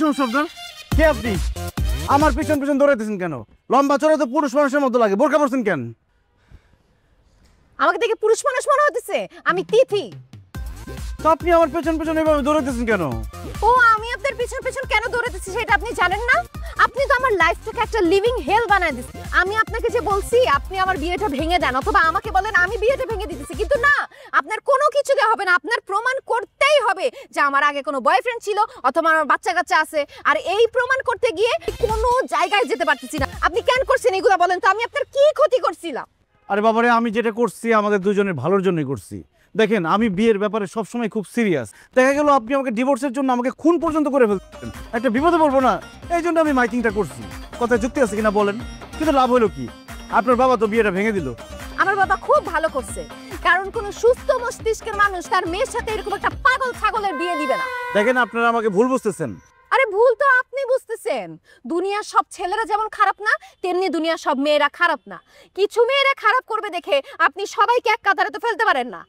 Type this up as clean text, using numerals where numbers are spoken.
সমস্যা আপনার? কে আপনি? আমার পিছন পিছন দৌড়াইতেছেন কেন? লম্বা চড়া তো পুরুষ মানুষের মতো লাগে, বোরকা পরছেন কেন? আমাকে দেখে পুরুষ মানুষ মনে হতেছে? আমি তিথি। তো আপনি আমার পেছন পেছন এভাবে দৌড়াইতেছেন কেন? ও আমি আপনার পিছন পিছন কেন দৌড়াতেছি সেটা আপনি জানেন না? আপনি তো আমার লাইফটাকে একটা লিভিং হেল বানায় দিচ্ছেন। আমি আপনাকে যে বলছি আপনি আমার বিয়েটা ভেঙে দেন অথবা আমাকে বলেন আমি বিয়েটা ভেঙে দিতেছি, কিন্তু না, আপনার কোনো কিছুতে হবে না। আপনার প্রমাণ করতেই হবে যে আমার আগে কোনো বয়ফ্রেন্ড ছিল অথবা আমার বাচ্চা কাচ্চা আছে। আর এই প্রমাণ করতে গিয়ে কোনো জায়গায় যেতে পারতেছি না। আপনি কেন করছেন এগুলো বলেন তো? আমি আপনার কি ক্ষতি করছিলাম? আরে বাবারে, আমি যেটা করছি আমাদের দুজনের ভালোর জন্যই করছি। দেখেন, আমি বিয়ের ব্যাপারে সবসময় খুব সিরিয়াস। দেখা গেল আপনি আমাকে ডিভোর্সের জন্য আমাকে খুন পর্যন্ত করে ফেলতেন, একটা বিপদে পড়বো না, এই জন্য আমি মাইকিংটা করছি। কথায় যুক্তি আছে কিনা বলেন? কিন্তু লাভ হলো কি? আপনার বাবা তো বিয়েটা ভেঙে দিল। আমার বাবা খুব ভালো করছে, কারণ কোন সুস্থ মস্তিষ্কের মানুষ তার মেয়ের সাথে এরকম একটা পাগল ছাগলের বিয়ে দিবে না। দেখেন, আপনারা আমাকে ভুল বুঝতেছেন। আরে ভুল তো আপনি বুঝতেছেন। দুনিয়ার সব ছেলেরা যেমন খারাপ না, তেমনি দুনিয়ার সব মেয়েরা খারাপ না। কিছু মেয়েরা খারাপ করবে দেখে আপনি সবাইকে এক কাতারে তো ফেলতে পারেন না।